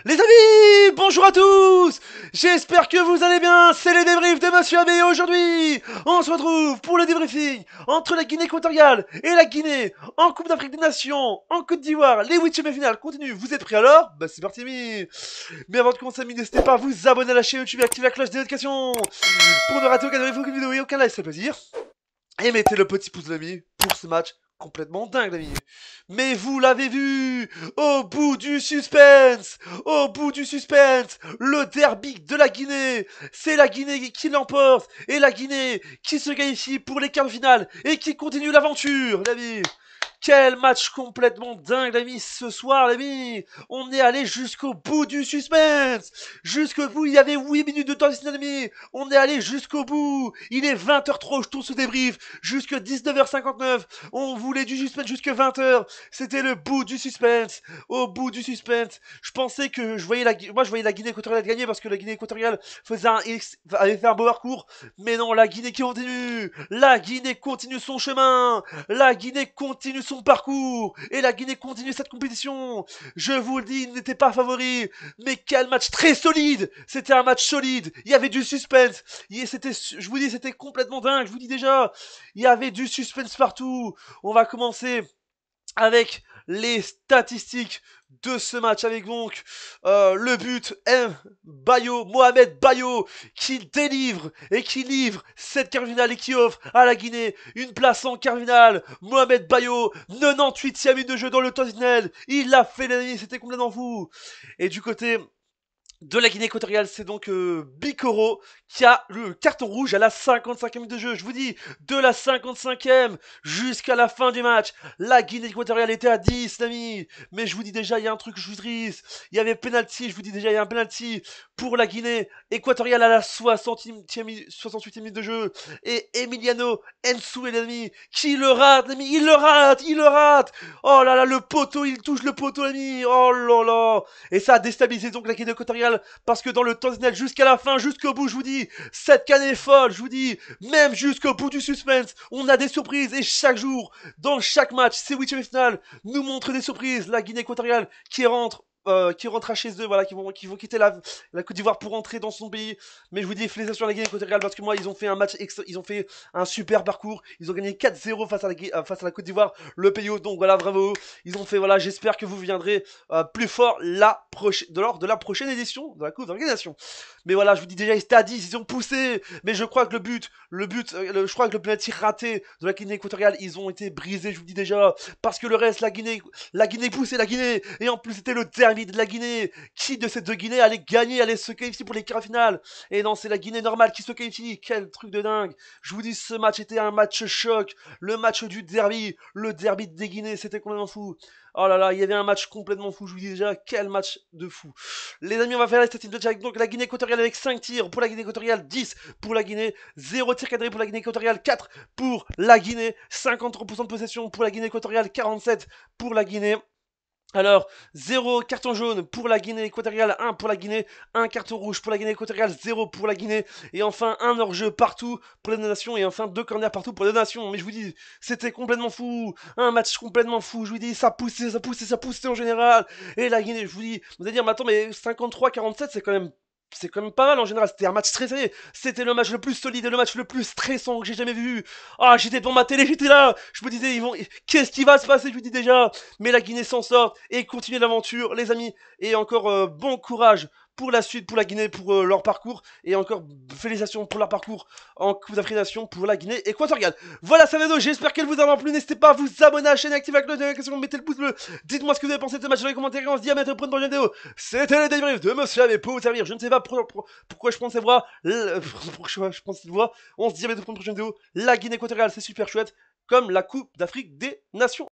Les amis, bonjour à tous. J'espère que vous allez bien. C'est les débriefs de Monsieur Abbé. Et aujourd'hui, on se retrouve pour le débriefing entre la Guinée équatoriale et la Guinée en Coupe d'Afrique des Nations, en Côte d'Ivoire. Les huitièmes de finale continuent. Vous êtes prêts alors? Bah c'est parti, amis. Mais avant de commencer, amis, n'hésitez pas à vous abonner à la chaîne YouTube et activer la cloche des notifications pour ne rater aucun débrief, aucune vidéo et aucun live, c'est plaisir. Et mettez le petit pouce, l'ami, pour ce match complètement dingue, l'ami. Mais vous l'avez vu, au bout du suspense, le derby de la Guinée, c'est la Guinée qui l'emporte, et la Guinée qui se qualifie pour les quarts de finale, et qui continue l'aventure, l'ami. Quel match complètement dingue, l'ami, ce soir, l'ami. On est allé jusqu'au bout du suspense. Jusqu'au bout, il y avait 8 minutes de temps additionnel, l'ami. On est allé jusqu'au bout. Il est 20h03, je tourne ce débrief. Jusque 19h59. On voulait du suspense jusque 20h. C'était le bout du suspense. Au bout du suspense. Je pensais que je voyais moi, je voyais la Guinée équatoriale gagner parce que la Guinée équatoriale avait fait un beau parcours. Mais non, la Guinée qui continue. La Guinée continue son chemin. La Guinée continue son parcours et la Guinée continue cette compétition. Je vous le dis, il n'était pas favori, mais quel match très solide. C'était un match solide. Il y avait du suspense. Je vous dis, c'était complètement dingue. Je vous dis déjà, il y avait du suspense partout. On va commencer avec les statistiques de ce match avec donc le but Mohamed Bayo qui délivre et qui livre cette quart finale et qui offre à la Guinée une place en quart finale. Mohamed Bayo, 98e minute de jeu dans le temps additionnel, il l'a fait, les amis, c'était complètement fou. Et du côté de la Guinée équatoriale, c'est donc Bikoro qui a le carton rouge à la 55e minute de jeu. Je vous dis, de la 55e jusqu'à la fin du match, la Guinée équatoriale était à 10, l'ami. Mais je vous dis déjà, il y a un truc que je vous triste. Il y avait penalty, je vous dis déjà, il y a un penalty pour la Guinée équatoriale à la 68e minute de jeu. Et Emiliano Nsue, l'ami, qui le rate, l'ami, il le rate. Oh là là, le poteau, il touche le poteau, l'ami. Oh là là. Et ça a déstabilisé donc la Guinée équatoriale parce que dans le temps additionnel jusqu'à la fin, jusqu'au bout, je vous dis, cette canne est folle, je vous dis, même jusqu'au bout du suspense, on a des surprises et chaque jour, dans chaque match, ces huitièmes de finale, nous montrent des surprises. La Guinée équatoriale qui rentrera chez eux, voilà, qui vont quitter la Côte d'Ivoire pour rentrer dans son pays. Mais je vous dis félicitations à la Guinée équatoriale parce que moi ils ont fait un match, ils ont fait un super parcours. Ils ont gagné 4-0 face à la Côte d'Ivoire, le pays hôte. Donc voilà, bravo. Ils ont fait, voilà, j'espère que vous viendrez plus fort lors de la prochaine édition de la Coupe d'Organisation. Mais voilà, je vous dis déjà, ils étaient à 10, ils ont poussé. Mais je crois que je crois que le penalty raté de la Guinée équatoriale, ils ont été brisés, je vous dis déjà. Parce que le reste, la Guinée poussait la Guinée. Et en plus, c'était le derby de la Guinée. Qui de ces deux Guinées allait gagner, allait se qualifier pour les quarts finales? Et non, c'est la Guinée normale qui se qualifie. Quel truc de dingue. Je vous dis, ce match était un match choc. Le match du derby. Le derby des Guinées, c'était complètement fou. Oh là là, il y avait un match complètement fou, je vous dis déjà, quel match de fou. Les amis, on va faire les statistiques avec donc la Guinée équatoriale avec 5 tirs pour la Guinée équatoriale, 10 pour la Guinée, 0 tir cadré pour la Guinée équatoriale, 4 pour la Guinée, 53% de possession pour la Guinée équatoriale, 47 pour la Guinée. Alors, 0 carton jaune pour la Guinée équatoriale, 1 pour la Guinée, 1 carton rouge pour la Guinée équatoriale, 0 pour la Guinée, et enfin un hors-jeu partout pour les deux nations, et enfin 2 corners partout pour les deux nations. Mais je vous dis, c'était complètement fou, un match complètement fou, je vous dis, ça poussait en général, et la Guinée, je vous dis, vous allez dire, mais attends, mais 53-47, c'est quand même pas mal en général, c'était un match très serré, c'était le match le plus solide et le match le plus stressant que j'ai jamais vu. Ah, j'étais devant ma télé, j'étais là, je me disais, qu'est-ce qui va se passer, je vous dis déjà. Mais la Guinée s'en sort et continue l'aventure, les amis, et encore bon courage pour la suite, pour la Guinée, pour leur parcours, et encore félicitations pour leur parcours en Coupe d'Afrique des Nations pour la Guinée équatoriale. Voilà, ça vidéo, j'espère qu'elle vous a plu, n'hésitez pas à vous abonner à la chaîne, activer la cloche de notification, mettez le pouce bleu, dites-moi ce que vous avez pensé de ce match dans les commentaires, et on se dit à bientôt pour une prochaine vidéo. C'était le débrief de Monsieur Abbé pour vous servir, je ne sais pas pourquoi je prends cette voix, on se dit à bientôt pour une prochaine vidéo. La Guinée équatoriale, c'est super chouette, comme la Coupe d'Afrique des Nations.